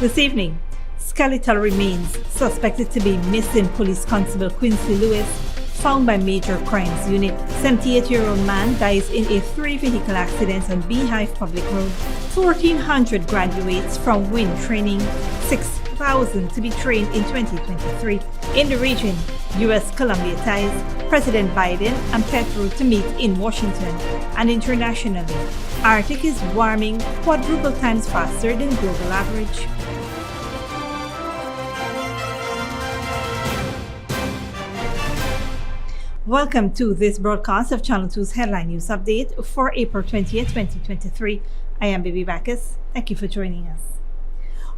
This evening, Skeletal remains suspected to be missing police constable Quincy Lewis, found by Major Crimes Unit. 78-year-old man dies in a 3-vehicle accident on Bee Hive Public Road. 1,400 graduates from WIIN training, 6,000 to be trained in 2023. In the region, US-COLOMBIA ties, President Biden and PETRO to meet in Washington. And internationally, Arctic is warming quadruple times faster than global average. Welcome to this broadcast of Channel 2's Headline News Update for April 20th, 2023. I am Baby Bacchus. Thank you for joining us.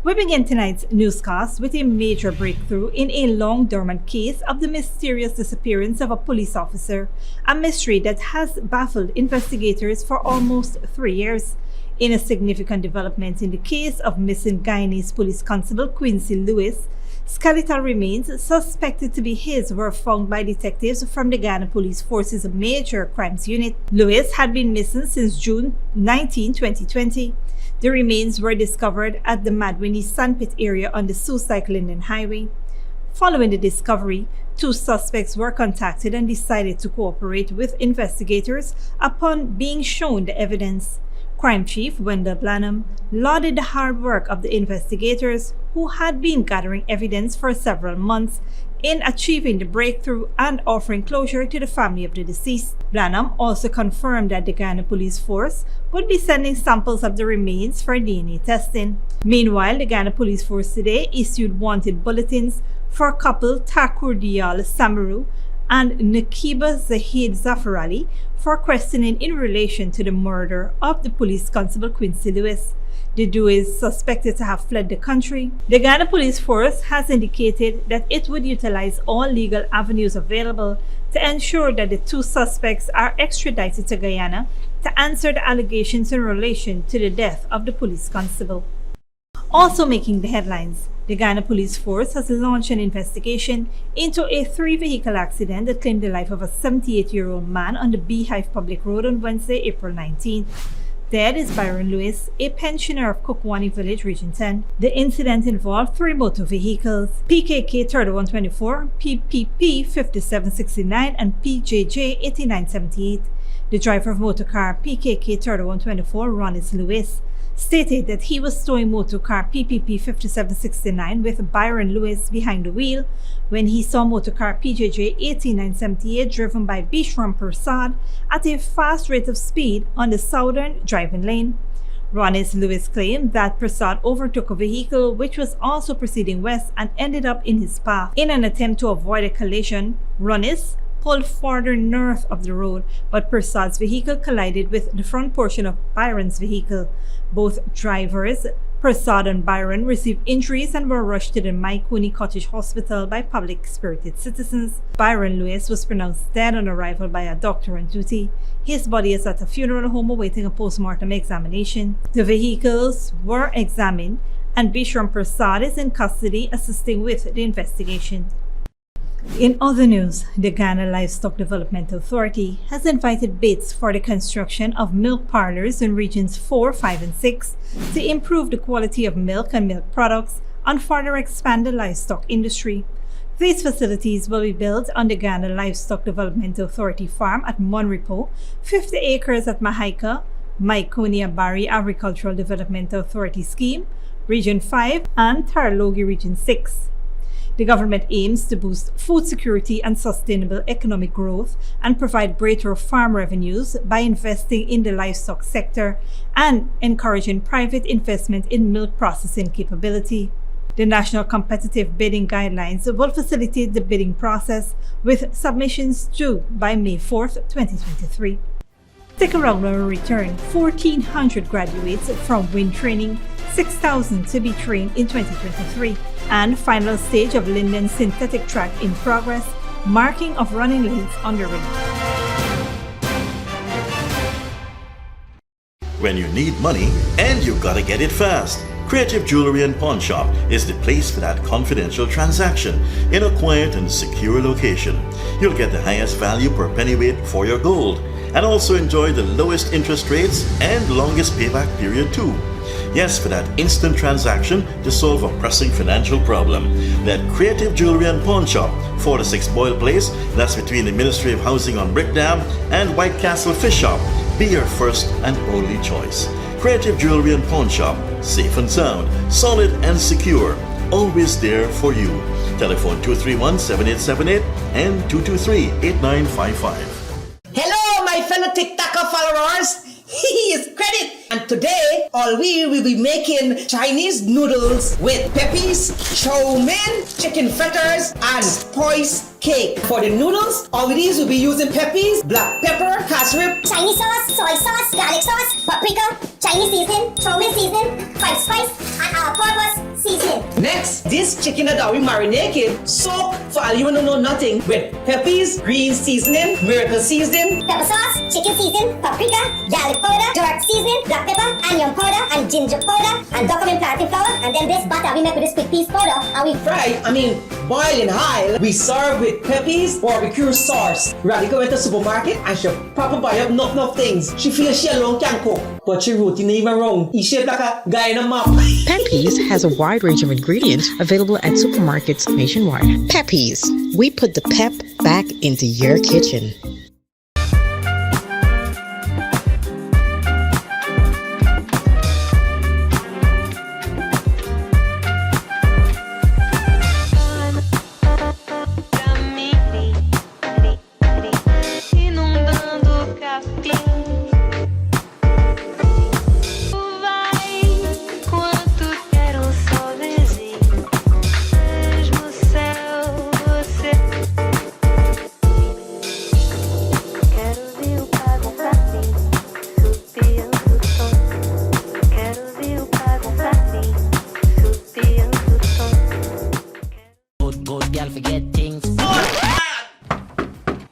We begin tonight's newscast with a major breakthrough in a long dormant case of the mysterious disappearance of a police officer, a mystery that has baffled investigators for almost 3 years. In a significant development in the case of missing Guyanese police constable Quincy Lewis, skeletal remains suspected to be his were found by detectives from the Guyana Police Force's Major Crimes Unit. Lewis had been missing since June 19, 2020. The remains were discovered at the Madwini Sandpit area on the Sioux-Linden Highway. Following the discovery, 2 suspects were contacted and decided to cooperate with investigators upon being shown the evidence. Crime Chief Wendell Blanham lauded the hard work of the investigators who had been gathering evidence for several months in achieving the breakthrough and offering closure to the family of the deceased. Blanham also confirmed that the Guyana Police Force would be sending samples of the remains for DNA testing. Meanwhile, the Guyana Police Force today issued wanted bulletins for couple Takur Dial Samaru and Nakiba Zahid Zafarali for questioning in relation to the murder of the police constable Quincy Lewis. The duo is suspected to have fled the country. The Guyana Police Force has indicated that it would utilize all legal avenues available to ensure that the 2 suspects are extradited to Guyana to answer the allegations in relation to the death of the police constable. Also making the headlines, the Guyana Police Force has launched an investigation into a 3-vehicle accident that claimed the life of a 78-year-old man on the Bee Hive Public Road on Wednesday, April 19th. Dead is Byron Lewis, a pensioner of Kukwani Village, Region 10. The incident involved 3 motor vehicles, PKK 3124, PPP 5769, and PJJ 8978. The driver of motorcar PKK 3124, Ronnis Lewis, stated that he was towing motorcar PPP 5769 with Byron Lewis behind the wheel when he saw motorcar PJJ 8978 driven by Bishram Persad at a fast rate of speed on the southern driving lane. Ronnis Lewis claimed that Persad overtook a vehicle which was also proceeding west and ended up in his path. In an attempt to avoid a collision, Ronnis pulled further north of the road, but Persad's vehicle collided with the front portion of Byron's vehicle. Both drivers, Persad and Byron, received injuries and were rushed to the Maikuni Cottage Hospital by public-spirited citizens. Byron Lewis was pronounced dead on arrival by a doctor on duty. His body is at a funeral home awaiting a post-mortem examination. The vehicles were examined and Bishram Persad is in custody assisting with the investigation. In other news, the Ghana Livestock Development Authority has invited bids for the construction of milk parlors in regions 4, 5, and 6 to improve the quality of milk and milk products and further expand the livestock industry. These facilities will be built on the Ghana Livestock Development Authority farm at Monrepo, 50 acres at Mahaika, Maikonia Bari Agricultural Development Authority Scheme, Region 5, and Tarlogi Region 6. The government aims to boost food security and sustainable economic growth and provide greater farm revenues by investing in the livestock sector and encouraging private investment in milk processing capability. The National Competitive Bidding Guidelines will facilitate the bidding process with submissions due by May 4th, 2023. Stick around when we return. 1,400 graduates from WIIN training, 6,000 to be trained in 2023. And final stage of Linden synthetic track in progress, marking of running lanes underway. When you need money and you gotta get it fast, Creative Jewelry and Pawn Shop is the place for that confidential transaction in a quiet and secure location. You'll get the highest value per pennyweight for your gold and also enjoy the lowest interest rates and longest payback period too. Yes, for that instant transaction to solve a pressing financial problem. That Creative Jewelry and Pawn Shop, 46 Boyle Place, that's between the Ministry of Housing on Brickdam and White Castle Fish Shop. Be your first and only choice. Creative Jewelry and Pawn Shop, safe and sound, solid and secure, always there for you. Telephone 231-7878 and 223-8955. Hello, my fellow TikToker followers. He is Credit, and today all we will be making Chinese noodles with peppies, chow mein, chicken fritters, and spice cake. For the noodles, all of these will be using peppies, black pepper, cashew, Chinese sauce, soy sauce, garlic sauce, paprika, Chinese seasoning, chow mein seasoning, five spice, and all-purpose seasoning. Next, this chicken that we marinated, soak for all you want to know nothing with peppies, green seasoning, miracle seasoning, Pepper sauce, chicken seasoning, paprika, garlic powder, direct seasoning, black pepper, onion powder, and ginger powder, and document plantain flour, and then this butter we make with this quick piece powder, and we boil in high. We serve with peppies, barbecue sauce. Radhika went to the supermarket and she proper buy up enough things. She feels she alone can cook, but she routine even wrong. He shaped like a guy in a map. Peppies has a wide range of ingredients available at supermarkets nationwide. Peppies, we put the pep back into your kitchen.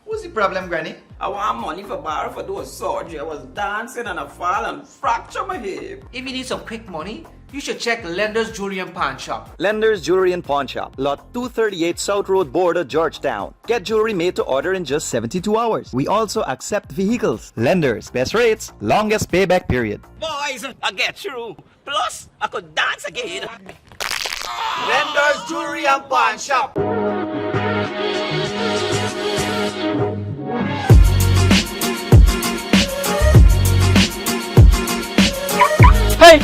What's the problem, Granny? I want money for borrow for those surgery. I was dancing and I fall and fracture my hip. If you need some quick money, you should check Lender's Jewelry and Pawn Shop. Lender's Jewelry and Pawn Shop, Lot 238 South Road Border, Georgetown. Get jewelry made to order in just 72 hours. We also accept vehicles. Lender's, best rates, longest payback period. Boys, I get through. Plus, I could dance again. Lender's Jewelry and Pawn Shop. Hey,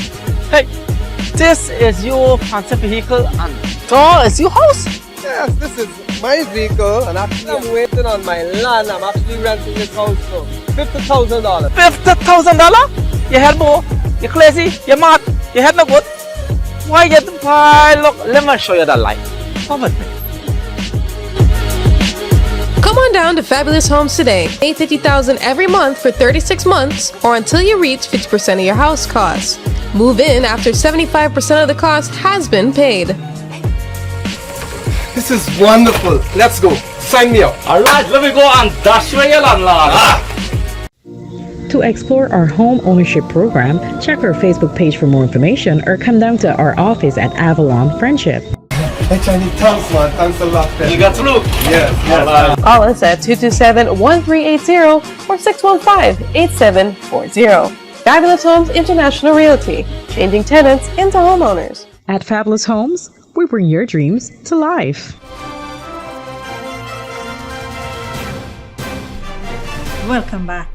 this is your fancy vehicle and door is your house? Yes, this is my vehicle and actually I'm waiting on my land. I'm actually renting this house for $50,000. $50,000? You head more? You crazy? You mad? You head no good? Why you buy? Look, let me show you the light. Come with me. Come on down to Fabulous Homes today. Pay $50,000 every month for 36 months or until you reach 50% of your house costs. Move in after 75% of the cost has been paid. This is wonderful. Let's go. Sign me up. Alright, let me go and dash you your landlord. To explore our home ownership program, check our Facebook page for more information or come down to our office at Avalon Friendship. Hey, Chinese, thanks, man. Thanks a lot. You got through? Yes. Call us at 227-1380 or 615-8740. Fabulous Homes International Realty, changing tenants into homeowners. At Fabulous Homes, we bring your dreams to life. Welcome back.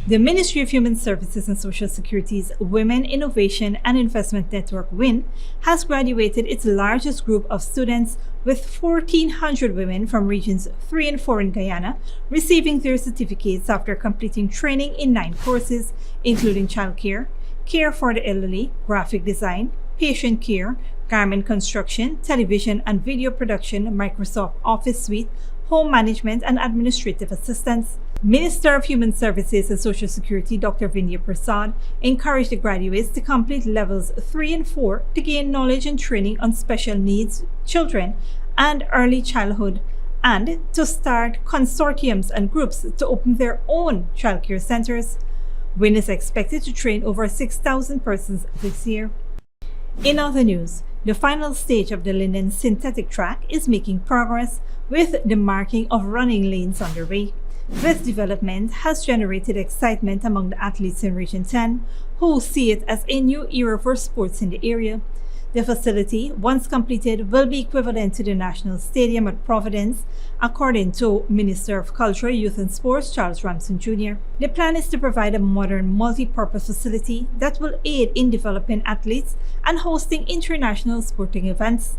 The Ministry of Human Services and Social Security's Women Innovation and Investment Network WIIN has graduated its largest group of students, with 1,400 women from regions 3 and 4 in Guyana receiving their certificates after completing training in 9 courses, including childcare, care for the elderly, graphic design, patient care, garment construction, television and video production, Microsoft Office Suite, home management and administrative assistance. Minister of Human Services and Social Security Dr. Vinya Prasad encouraged the graduates to complete levels 3 and 4 to gain knowledge and training on special needs children and early childhood, and to start consortiums and groups to open their own childcare centers. WIIN is expected to train over 6,000 persons this year. In other news, the final stage of the Linden synthetic track is making progress, with the marking of running lanes underway. This development has generated excitement among the athletes in Region 10, who see it as a new era for sports in the area. The facility, once completed, will be equivalent to the National Stadium at Providence, according to Minister of Culture, Youth and Sports Charles Ramson Jr. The plan is to provide a modern multi-purpose facility that will aid in developing athletes and hosting international sporting events.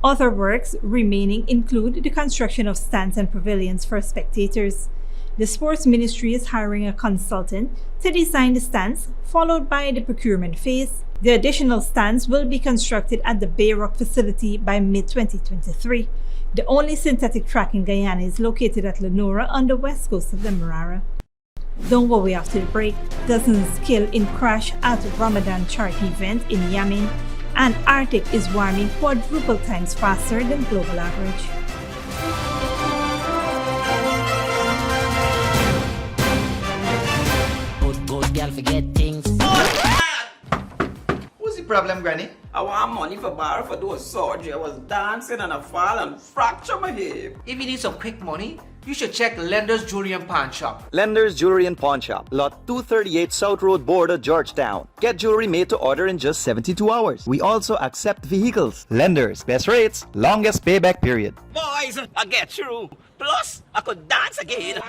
Other works remaining include the construction of stands and pavilions for spectators. The Sports Ministry is hiring a consultant to design the stands, followed by the procurement phase. The additional stands will be constructed at the Bay Rock facility by mid-2023. The only synthetic track in Guyana is located at Lenora on the west coast of the Demerara. Don't worry after the break. Dozens killed in crash at Ramadan charity event in Yemen, and Arctic is warming quadruple times faster than global average. Good girl forget things. What's the problem, Granny? I want money for borrow for those surgery. I was dancing and I fall and fracture my hip. If you need some quick money, you should check Lender's Jewelry and Pawn Shop. Lender's Jewelry and Pawn Shop, Lot 238 South Road Border, Georgetown. Get jewelry made to order in just 72 hours. We also accept vehicles. Lenders, best rates, longest payback period. Boys, I get through. Plus, I could dance again.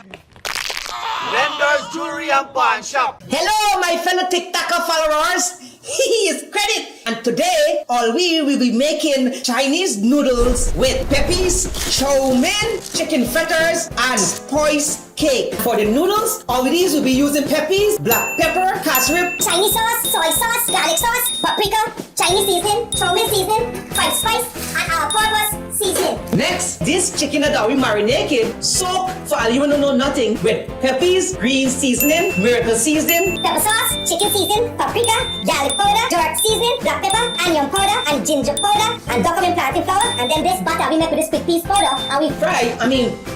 Lender's Jewelry and Pawn Shop. Hello, my fellow TikToker followers. He is Credit. And today, all we will be making Chinese noodles with peppies, chow mein, chicken fritters, and spice cake. For the noodles, all of these will be using peppies, black pepper, cashew, Chinese sauce, soy sauce, garlic sauce, paprika, Chinese seasoning, chow mein seasoning, five spice, and all-purpose seasoning. Next, this chicken that we marinated, soak for all you wanna know nothing with peppies, green seasoning, miracle seasoning, Pepper sauce, chicken seasoning, paprika, garlic powder, jerk seasoning, black pepper, onion powder, and ginger powder, and document plantain flour, and then this butter we make with this quick piece powder, and we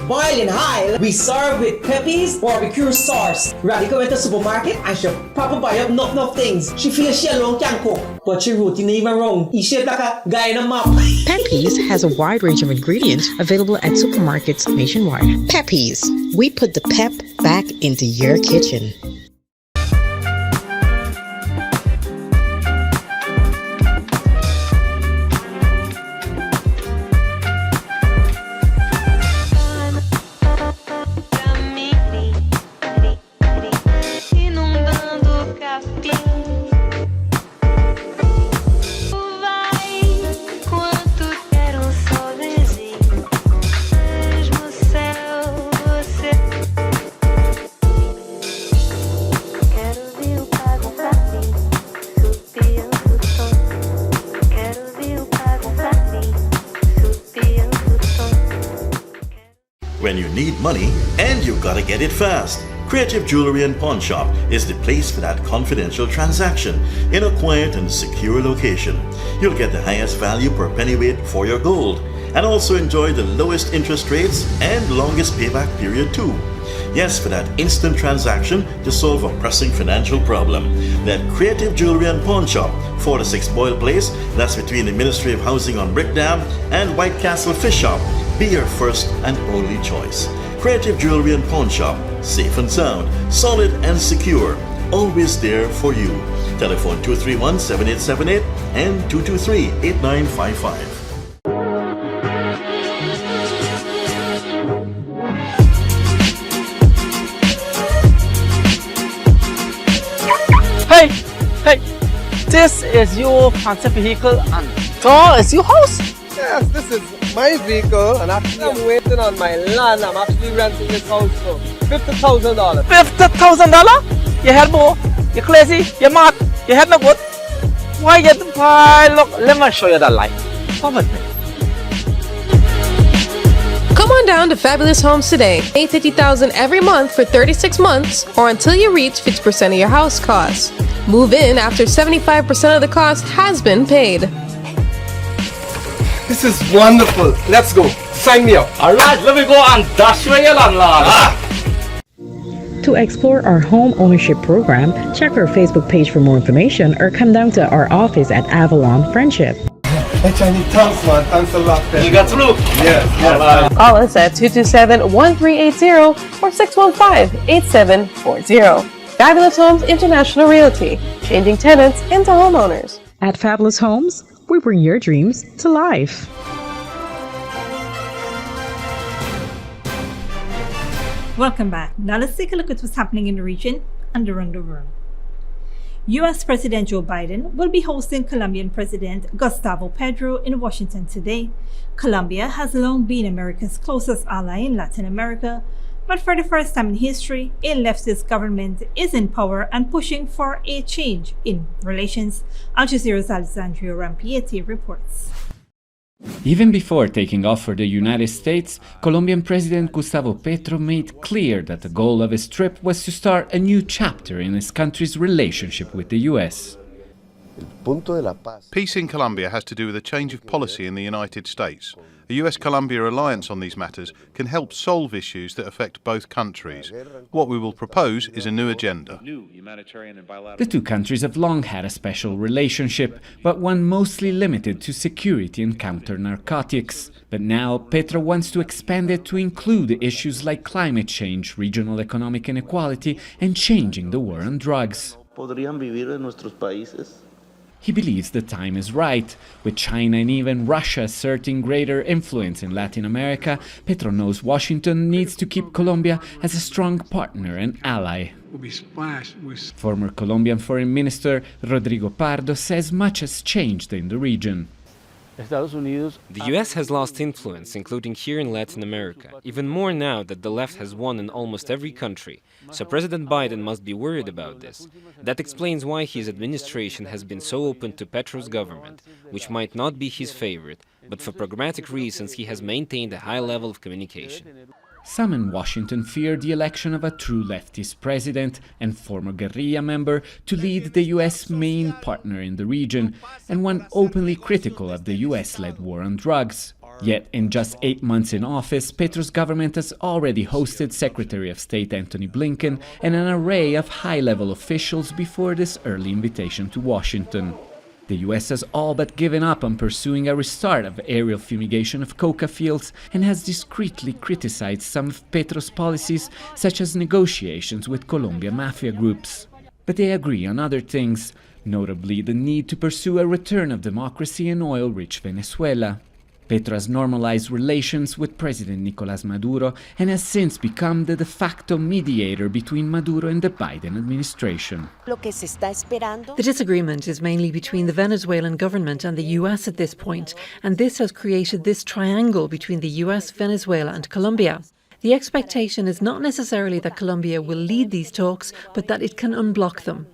boil in high. We serve with peppies, barbecue sauce. Radhika went to the supermarket and she probably buy up enough things. She feels she alone can cook, but she routine even wrong. She shaped like a guy in a map. Peppies has a wide range of ingredients available at supermarkets nationwide. Peppies, we put the pep back into your kitchen. When you need money and you gotta get it fast, Creative Jewelry and Pawn Shop is the place for that confidential transaction in a quiet and secure location. You'll get the highest value per pennyweight for your gold and also enjoy the lowest interest rates and longest payback period too. Yes, for that instant transaction to solve a pressing financial problem. That Creative Jewelry and Pawn Shop, 46 Boyle Place, that's between the Ministry of Housing on Brickdam and White Castle Fish Shop, be your first and only choice. Creative Jewelry and Pawn Shop, safe and sound, solid and secure, always there for you. Telephone 231-7878 and 223-8955. Hey, this is your fancy vehicle and that is your house? Yes, this is my vehicle, and actually I'm waiting on my land. I'm actually renting this house for $50,000. $50,000? You head more? You crazy? You mad? You head not good? Why you look, let me show you that light. Come with me. Come on down to Fabulous Homes today. Pay $50,000 every month for 36 months or until you reach 50% of your house costs. Move in after 75% of the cost has been paid. This is wonderful. Let's go. Sign me up. Alright, let me go and dash away your landlord. To explore our home ownership program, check our Facebook page for more information or come down to our office at Avalon Friendship. Hey, Chinese, thanks, man. Thanks a lot. You got through? Yes. Call us at 227-1380 or 615-8740. Fabulous Homes International Realty, changing tenants into homeowners. At Fabulous Homes, we bring your dreams to life. Welcome back. Now let's take a look at what's happening in the region and around the world. US President Joe Biden will be hosting Colombian President Gustavo Petro in Washington today. Colombia has long been America's closest ally in Latin America, but for the first time in history, a leftist government is in power and pushing for a change in relations. Al Jazeera's Alexandria Rampietti reports. Even before taking off for the United States, Colombian President Gustavo Petro made clear that the goal of his trip was to start a new chapter in his country's relationship with the US. Peace in Colombia has to do with a change of policy in the United States. A US-Colombia alliance on these matters can help solve issues that affect both countries. What we will propose is a new agenda. The two countries have long had a special relationship, but one mostly limited to security and counter-narcotics. But now Petro wants to expand it to include issues like climate change, regional economic inequality, and changing the war on drugs. He believes the time is right. With China and even Russia asserting greater influence in Latin America, Petro knows Washington needs to keep Colombia as a strong partner and ally. Former Colombian Foreign Minister Rodrigo Pardo says much has changed in the region. The US has lost influence, including here in Latin America, even more now that the left has won in almost every country. So President Biden must be worried about this. That explains why his administration has been so open to Petro's government, which might not be his favorite, but for pragmatic reasons he has maintained a high level of communication. Some in Washington fear the election of a true leftist president and former guerrilla member to lead the US main partner in the region, and one openly critical of the US-led war on drugs. Yet, in just 8 months in office, Petro's government has already hosted Secretary of State Antony Blinken and an array of high-level officials before this early invitation to Washington. The US has all but given up on pursuing a restart of aerial fumigation of coca fields and has discreetly criticized some of Petro's policies, such as negotiations with Colombian mafia groups. But they agree on other things, notably the need to pursue a return of democracy in oil-rich Venezuela. Petro has normalized relations with President Nicolás Maduro and has since become the de facto mediator between Maduro and the Biden administration. The disagreement is mainly between the Venezuelan government and the US at this point, and this has created this triangle between the US, Venezuela and Colombia. The expectation is not necessarily that Colombia will lead these talks, but that it can unblock them.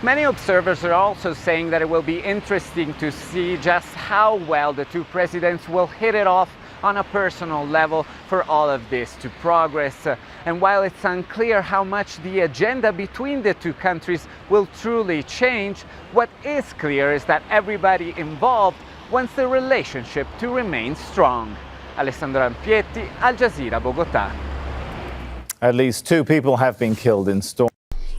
Many observers are also saying that it will be interesting to see just how well the two presidents will hit it off on a personal level for all of this to progress. And while it's unclear how much the agenda between the two countries will truly change, what is clear is that everybody involved wants the relationship to remain strong. Alessandro Rampietti, Al Jazeera, Bogotá. At least 2 people have been killed in storm.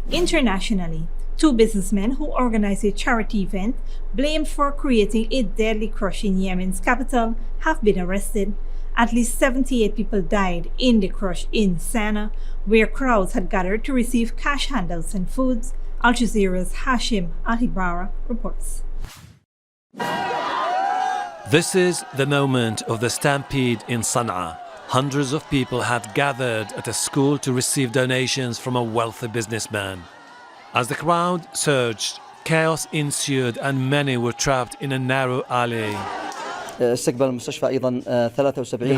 Internationally, 2 businessmen who organized a charity event blamed for creating a deadly crush in Yemen's capital have been arrested. At least 78 people died in the crush in Sana'a, where crowds had gathered to receive cash handouts and foods. Al Jazeera's Hashim Al-Hibara reports. This is the moment of the stampede in Sana'a. Hundreds of people had gathered at a school to receive donations from a wealthy businessman. As the crowd surged, chaos ensued and many were trapped in a narrow alley. The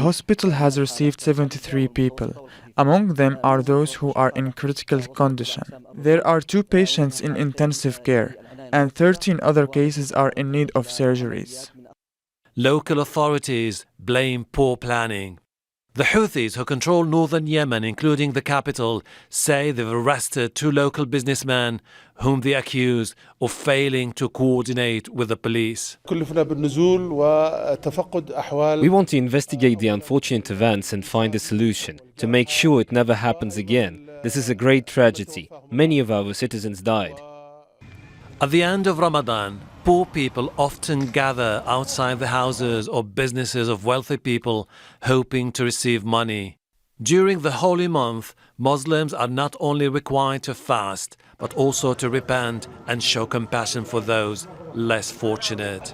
hospital has received 73 people. Among them are those who are in critical condition. There are 2 patients in intensive care, and 13 other cases are in need of surgeries. Local authorities blame poor planning. The Houthis, who control northern Yemen, including the capital, say they've arrested 2 local businessmen whom they accuse of failing to coordinate with the police. We want to investigate the unfortunate events and find a solution to make sure it never happens again. This is a great tragedy. Many of our citizens died. At the end of Ramadan, poor people often gather outside the houses or businesses of wealthy people, hoping to receive money. During the holy month, Muslims are not only required to fast, but also to repent and show compassion for those less fortunate.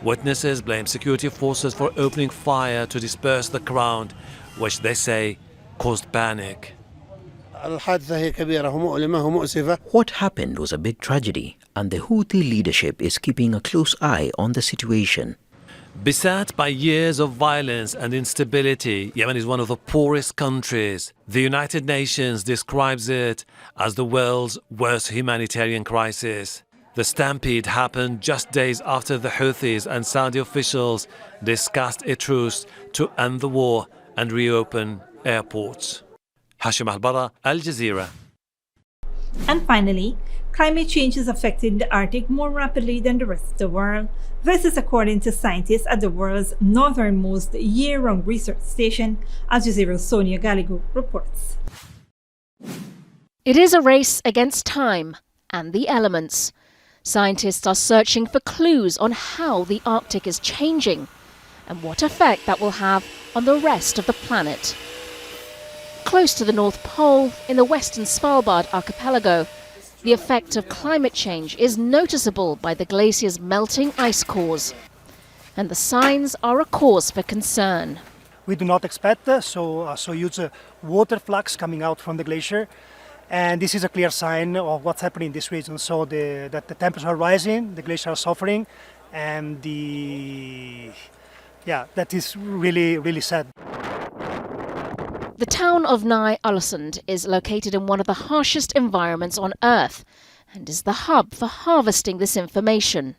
Witnesses blame security forces for opening fire to disperse the crowd, which they say caused panic. What happened was a big tragedy, and the Houthi leadership is keeping a close eye on the situation. Beset by years of violence and instability, Yemen is one of the poorest countries. The United Nations describes it as the world's worst humanitarian crisis. The stampede happened just days after the Houthis and Saudi officials discussed a truce to end the war and reopen airports. Hashim Al-Bara, Al Jazeera. And finally, climate change is affecting the Arctic more rapidly than the rest of the world. This is according to scientists at the world's northernmost year-round research station. Al Jazeera's Sonia Gallego reports. It is a race against time and the elements. Scientists are searching for clues on how the Arctic is changing and what effect that will have on the rest of the planet. Close to the North Pole, in the western Svalbard archipelago, the effect of climate change is noticeable by the glacier's melting ice cores. And the signs are a cause for concern. We do not expect so huge water flux coming out from the glacier. And this is a clear sign of what's happening in this region. So that the temperatures are rising, the glaciers are suffering, and that is really, really sad. The town of Ny-Ålesund is located in one of the harshest environments on Earth and is the hub for harvesting this information.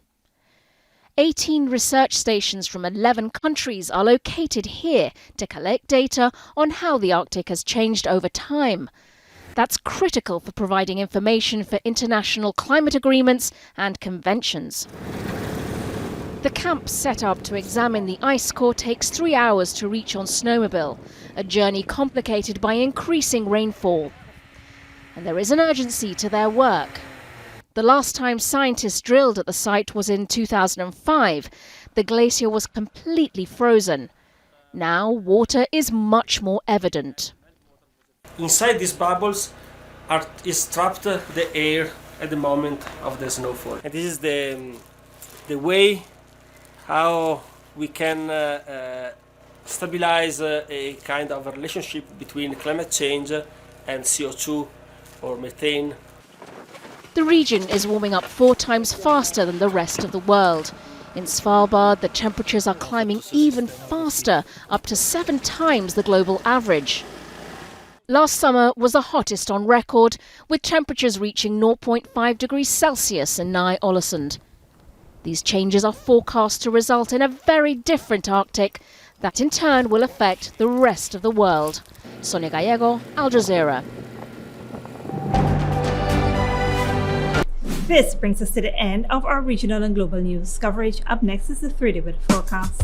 18 research stations from 11 countries are located here to collect data on how the Arctic has changed over time. That's critical for providing information for international climate agreements and conventions. The camp set up to examine the ice core takes 3 hours to reach on snowmobile, a journey complicated by increasing rainfall. And there is an urgency to their work. The last time scientists drilled at the site was in 2005. The glacier was completely frozen. Now water is much more evident. Inside these bubbles is trapped the air at the moment of the snowfall. And this is the way how we can stabilize a kind of a relationship between climate change and CO2 or methane. The region is warming up 4 times faster than the rest of the world. In Svalbard, the temperatures are climbing even faster, up to 7 times the global average. Last summer was the hottest on record, with temperatures reaching 0.5 degrees Celsius in Ny-Ålesund. These changes are forecast to result in a very different Arctic that in turn will affect the rest of the world. Sonia Gallego, Al Jazeera. This brings us to the end of our regional and global news coverage. Up next is the 3-day weather forecast.